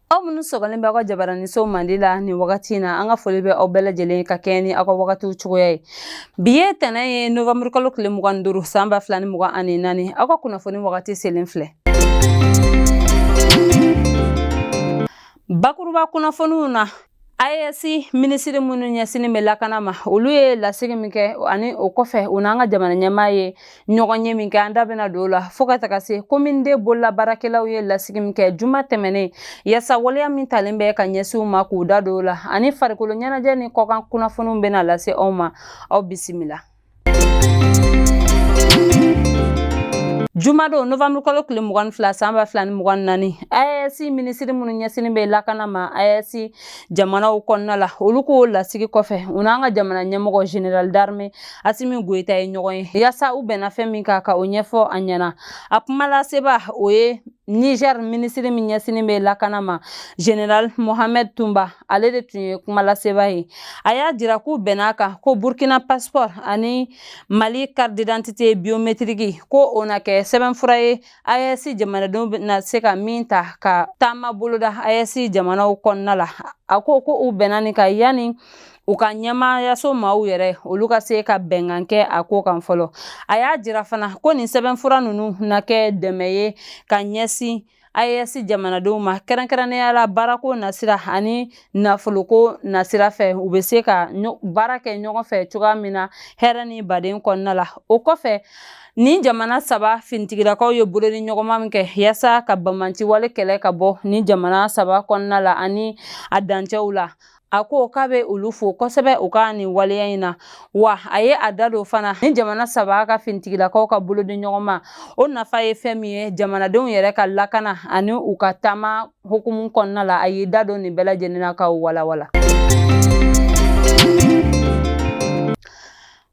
Aw minnu sɔgɔlen bɛ aw ka jabaranisow mandi la nin wagati in na an ka foli bɛ aw bɛɛ lajɛlen ka kɛɲɛ ni aw ka wagatiw cogoya ye. Bi ye tɛnɛn ye novembre kalo tile 25 san 2024 aw ka kunnafoni wagati selen filɛ. Bakuruba kunnafoniw na AES minisiri minnu ɲɛsinin bɛ lakana ma olu ye lasigi min kɛ ani o kɔfɛ u n'an ka jamana ɲɛmaa ye ɲɔgɔn ye min kɛ an da bɛna don o la fo ka taga se kominde bololabaarakɛlaw ye lasigi min kɛ juma tɛmɛnen yaasa waleya min talen bɛ ka ɲɛsin u ma k'u da don o la ani farikolo ɲɛnajɛ ni kɔkan kunnafoniw bɛna lase aw ma aw bisimila. Jumadon novembre kalo tile 22 san 2024 AES minisiri minnu ɲɛsinin bɛ lakana ma AES jamanaw kɔnɔna la olu k'o lasigi kɔfɛ u n'an ka jamana ɲɛmɔgɔ général d'armée Asimi Goyita ye ɲɔgɔn ye yaasa u bɛnna fɛn min kan ka o ɲɛfɔ a ɲɛna. A kumalaseba o ye Niger minisiri min ɲɛsinin bɛ lakana ma général Mohamed Tumba ale de tun ye kumalaseba ye. A y'a jira k'u bɛnna kan ko Burkina passeport ani Mali carte d'identité biométrique ko o na kɛ sɛbɛnfura ye AES jamanadenw bɛna se ka min ta ka taama boloda AES jamanaw kɔnɔna la. A ko u bɛnna nin kan yanni u ka ɲɛmaayaso maaw yɛrɛ olu ka se ka bɛnkan kɛ a ko kan fɔlɔ. A y'a jira fana ko nin sɛbɛnfura ninnu na kɛ dɛmɛ ye ka ɲɛsin AES jamanadenw ma kɛrɛnkɛrɛnnenya la baarako nasira ani nafoloko nasira fɛ u bɛ se ka baara kɛ ɲɔgɔn fɛ cogoya min na hɛrɛ ni baden kɔnɔna la. O kɔfɛ nin jamana saba finitigilakaw ye bolodi ɲɔgɔnma min kɛ yaasa ka bamanciwale kɛlɛ ka bɔ nin jamana saba kɔnɔna la ani a dancɛw la. A ko k'a bɛ olu fo kosɛbɛ u ka nin waleya in na wa a ye a da don fana ni jamana saba ka finitigilakaw ka bolodi ɲɔgɔnma o nafa ye fɛn min ye jamanadenw yɛrɛ ka lakana ani u ka taama hukumu kɔnɔna la a ye da don nin bɛɛ lajɛlen na ka walawala.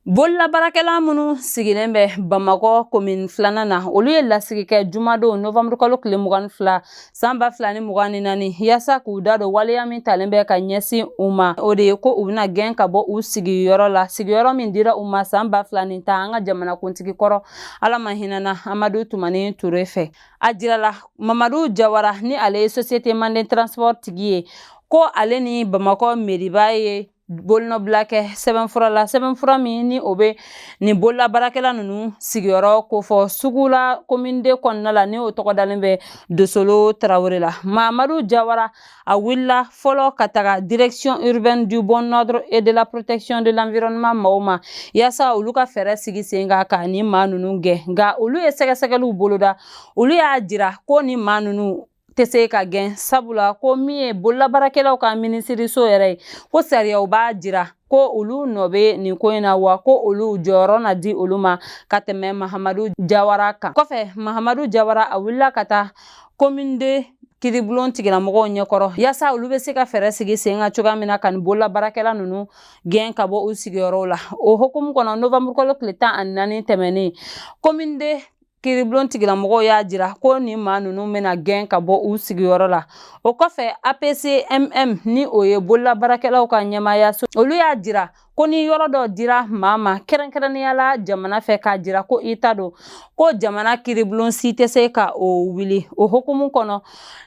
Bololabaarakɛla minnu sigilen bɛ Bamakɔ commune 2nan na olu ye lasigi kɛ jumadon novembre kalo tile 22 san 2024 yaasa k'u da don waleya min talen bɛ ka ɲɛsin u ma o de ye ko u bɛna gɛn ka bɔ u sigiyɔrɔ la sigiyɔrɔ min dira u ma san 2010 an ka jamanakuntigi kɔrɔ Ala ma hinɛna Amadu Tumani Ture fɛ. A jirala Mamadu Jawara ni ale ye société Manden transport tigi ye ko ale ni Bamakɔ mairie ye bolonɔbila kɛ sɛbɛnfura la sɛbɛnfura min ni o bɛ nin bololabaarakɛla ninnu sigiyɔrɔ kofɔ sugu la kominde kɔnɔna la ni o tɔgɔ dalen bɛ Dosolo Tarawele la. Mamadu Jawara a wulila fɔlɔ ka taga direction urbaine du bon ordre et de la protection de l'environnement maaw ma yaasa olu ka fɛɛrɛ sigi sen kan ka nin maa ninnu gɛn nka olu ye sɛgɛsɛgɛliw boloda olu y'a jira ko nin maa ninnu tɛ se ka gɛn sabula ko min ye bololabaarakɛlaw ka minisiriso yɛrɛ ye ko sariyaw b'a jira ko olu nɔ bɛ nin ko in na wa ko olu jɔyɔrɔ na di olu ma ka tɛmɛ Mahamadu Jawara kan. Kɔfɛ Mahamadu Jawara a wulila ka taa kominde kiribulon tigilamɔgɔw ɲɛkɔrɔ yaasa olu bɛ se ka fɛɛrɛ sigi sen kan cogoya min na ka nin bololabaarakɛla ninnu gɛn ka bɔ u sigiyɔrɔw la. O hukumu kɔnɔ novembre kalo tile 14 tɛmɛnen kominde kiribulon tigilamɔgɔw y'a jira ko nin maa ninnu bɛna gɛn ka bɔ u sigiyɔrɔ la. O kɔfɛ APCMM ni o ye bololabaarakɛlaw ka ɲɛmaayaso olu y'a jira ko ni yɔrɔ dɔ dira maa ma kɛrɛnkɛrɛnnenya la jamana fɛ k'a jira ko i ta don ko jamana kiribulon si tɛ se ka o wuli. O hukumu kɔnɔ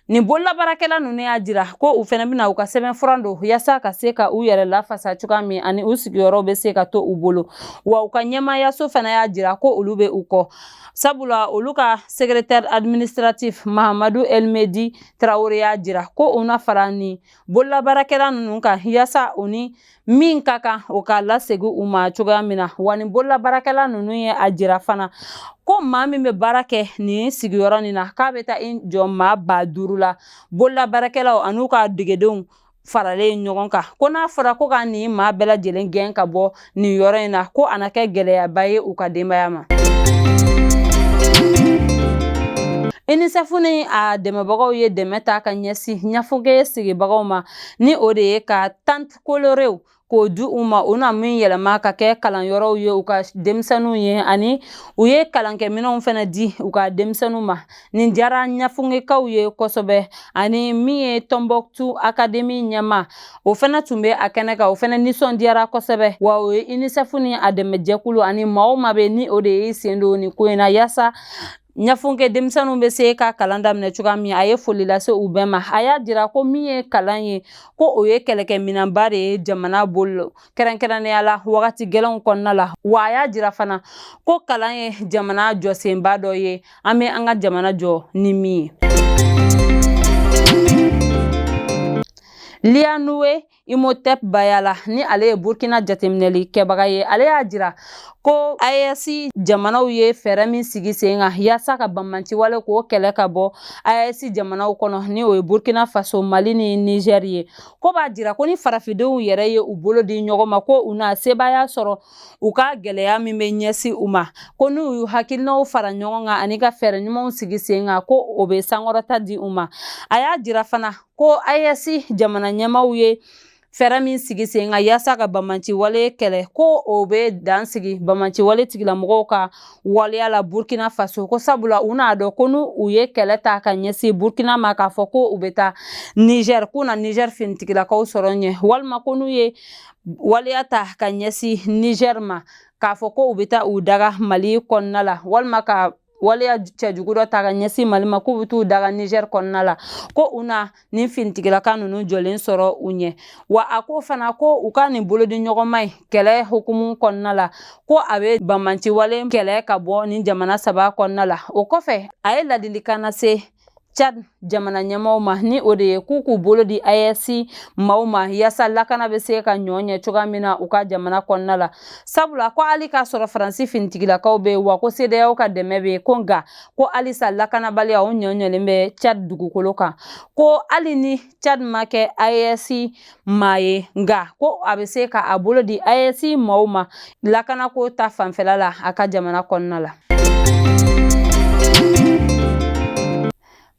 nin bololabaarakɛla ninnu y'a jira ko u fana bɛna u ka sɛbɛnfura don yaasa ka se ka u yɛrɛ lafasa cogoya min ani u sigiyɔrɔ bɛ se ka to u bolo wa u ka ɲɛmaayaso fana y'a jira ko olu bɛ u kɔ sabula olu ka secrétaire administratif Mahamadu Elmedi Traoré y'a jira ko u na fara nin bololabaarakɛla ninnu kan yaasa u ni min ka kan o ka lasegi u ma cogoya min na wa nin bololabaarakɛla ninnu ye a jira fana ko maa min bɛ baara kɛ nin sigiyɔrɔ nin na k'a bɛ taa i jɔ maa 5000 la bololabaarakɛlaw an'u ka degedenw faralen ɲɔgɔn kan ko n'a fɔra ko ka nin maa bɛɛ lajɛlen gɛn ka bɔ nin yɔrɔ in na ko a na kɛ gɛlɛyaba ye u ka denbaya ma. UNICEF ni a dɛmɛbagaw ye dɛmɛ ta ka ɲɛsin ɲɛfɔkɛ sigibagaw ma ni o de ye ka tante kolorew k'o di u ma u na min yɛlɛma ka kɛ kalanyɔrɔw ye u ka denmisɛnninw ye ani u ye kalankɛminɛnw fana di u ka denmisɛnninw ma. Nin diyara ɲɛfɔkɛkaw ye kosɛbɛ ani min ye Tombouctou Academy ɲɛma o fana tun bɛ a kɛnɛ kan o fana nisɔndiyara kosɛbɛ wa o ye UNICEF ni a dɛmɛjɛkulu ani maa o maa bɛ ni o de ye sen don nin ko in na yaasa ɲafunke denmisɛnninw bɛ se ka kalan daminɛ cogoya min a ye foli lase u bɛɛ ma. A y'a jira ko min ye kalan ye ko o ye kɛlɛkɛminɛnba de ye jamana bolo kɛrɛnkɛrɛnnenya la wagati gɛlɛnw kɔnɔna la. Wa a y'a jira fana ko kalan ye jamana jɔsenba dɔ ye an bɛ an ka jamana jɔ ni min ye. Lianoué Imhotep Bayala ni ale ye Burkina jateminɛli kɛbaga ye. Ale y'a jira ko AES jamanaw ye fɛɛrɛ min sigi sen kan yaasa ka banbantiwale k'o kɛlɛ ka bɔ AES jamanaw kɔnɔ ni o ye Burkina Faso, Mali ni Niger ye. Ko b'a jira ko ni farafindenw yɛrɛ ye u bolo di ɲɔgɔn ma ko u na sebaya sɔrɔ u ka gɛlɛya min bɛ ɲɛsin u ma, ko n'u y'u hakilinaw fara ɲɔgɔn kan ani ka fɛɛrɛ ɲumanw sigi sen kan ko o bɛ sankɔrɔta di u ma. A y'a jira fana ko AES jamana ɲɛmaaw ye fɛɛrɛ min sigi sen kan yaasa ka banbanciwale kɛlɛ ko o bɛ dan sigi banbanciwale tigilamɔgɔw ka waleya la Burkina Faso, ko sabula u n'a dɔn ko n'u ye kɛlɛ ta ka ɲɛsin Burkina ma k'a fɔ ko u bɛ taa Niger, k'u na Niger finitigilakaw sɔrɔ ɲɛ, walima ko n'u ye waleya ta ka ɲɛsin Niger ma k'a fɔ ko u bɛ taa u daga Mali kɔnɔna la, walima ka waleya cɛjugu dɔ ta ka ɲɛsin Mali ma k'u bɛ t'u daga Niger kɔnɔna la, ko u na nin finitigilaka ninnu jɔlen sɔrɔ u ɲɛ. Wa a ko fana ko u ka nin bolodi ɲɔgɔnma in kɛlɛ hukumu kɔnɔna la ko a bɛ banbanciwale kɛlɛ ka bɔ nin jamana saba kɔnɔna la. O kɔfɛ a ye ladilikan lase Chad jamana ɲɛmaaw ma ni o de ye k'u bolo di AES maaw ma yaasa lakana bɛ se ka ɲɛ cogoya min na u ka jamana kɔnɔna la. Sabula ko hali k'a sɔrɔ Faransi finitigilakaw bɛ yen wa ko CEDEAO ka dɛmɛ bɛ yen, ko nka ko halisa lakanabaliya o ɲɔɲɔlen bɛ Chad dugukolo kan, ko hali ni Chad ma kɛ AES maa ye nka ko a bɛ se ka a bolo di AES maaw ma lakanako ta fanfɛla la a ka jamana kɔnɔna la.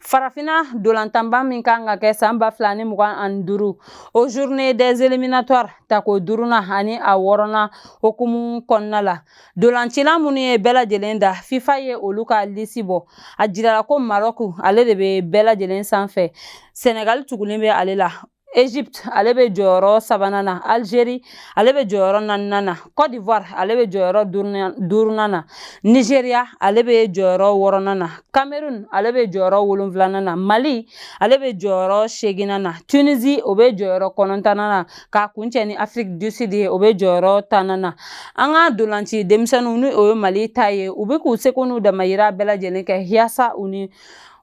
Farafina dolantanba min kan ka kɛ san 2025 o journée des éliminatoires tako 5nan ani a 6nan hukumu kɔnɔna la. Dolancila minnu ye bɛɛ lajɛlen da FIFA ye olu ka lisi bɔ. A jirala ko Maroc ale de bɛ bɛɛ lajɛlen sanfɛ, Senegal tugulen bɛ ale la, Egypte ale bɛ jɔyɔrɔ 3nan na, Algérie ale bɛ jɔyɔrɔ 4nan na, Côte d'Ivoire ale bɛ jɔyɔrɔ 5nan na, Nigeria ale bɛ jɔyɔrɔ 6nan na, Cameroun ale bɛ jɔyɔrɔ 7nan na, Mali ale bɛ jɔyɔrɔ 8nan na, Tunisie o bɛ jɔyɔrɔ 9nan na, k'a kuncɛ ni Afrique du Sud ye o bɛ jɔyɔrɔ 10nan na. An ka dolanci denmisɛnninw ni o ye Mali ta ye u bɛ k'u seko n'u damayira bɛɛ lajɛlen kɛ yaasa u ni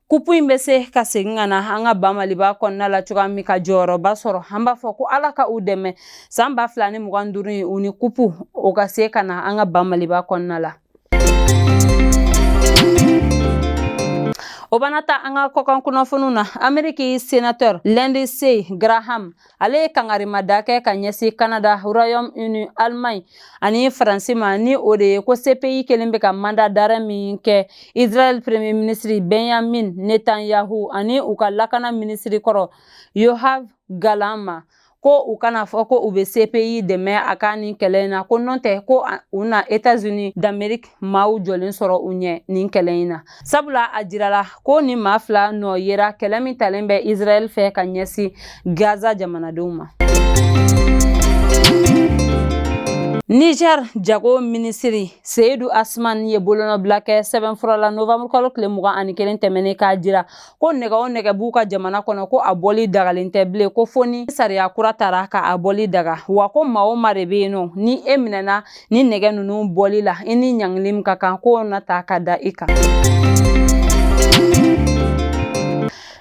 kupu in bɛ se ka segin ka na an ka ba Maliba kɔnɔna la cogoya min ka jɔyɔrɔba sɔrɔ. An b'a fɔ ko Ala ka u dɛmɛ san 2025 in u ni kupu o ka se ka na an ka ba Maliba kɔnɔna la. O bana ta an ka kɔkan kunnafoniw na, Ameriki sénateur Lindsey Graham ale ye kangarimada kɛ ka ɲɛsin Canada, Royaume-Uni, Allemagne ani Faransi ma ni o de ye ko CPI kelen bɛ ka mandat d'arrêt min kɛ Israel premier ministre Benjamin Netanyahu ani u ka lakana ministre kɔrɔ Yoav Gallant ma, ko u kana fɔ ko u bɛ CPI dɛmɛ a ka nin kɛlɛ in na, ko nɔ tɛ ko u na États-Unis d'Amérique maaw jɔlen sɔrɔ u ɲɛ nin kɛlɛ in na. Sabula a jirala ko ni maa fila nɔ yera kɛlɛ min talen bɛ Israel fɛ ka ɲɛsin Gaza jamanadenw ma. Niger jago minisiri Seydou Asman ye bolonɔbila kɛ sɛbɛnfura la novembre kalo tile 21 tɛmɛnen k'a jira ko nɛgɛ o nɛgɛ b'u ka jamana kɔnɔ ko a bɔli dagalen tɛ bilen, ko fo ni sariya kura tara ka a bɔli daga, wa ko maa o maa de bɛ yen nɔ ni e minɛna ni nɛgɛ ninnu bɔli la i ni ɲangili min ka kan k'o na ta ka da i kan.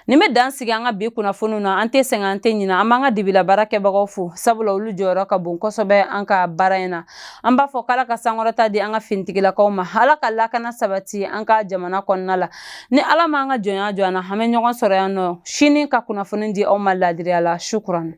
Nin bɛ dan sigi an ka bi kunnafoniw na, an tɛ sɛgɛn an tɛ ɲinɛ, an b'an ka dibila baarakɛbagaw fo sabula olu jɔyɔrɔ ka bon kosɛbɛ an ka baara in na. An b'a fɔ k'Ala ka sankɔrɔta di an ka finitigilakaw ma, Ala ka lakana sabati an ka jamana kɔnɔna la. Ni Ala m'an ka jɔnya jɔ an na, an bɛ ɲɔgɔn sɔrɔ yan nɔ sini ka kunnafoni di aw ma laadiriya la. Shukran.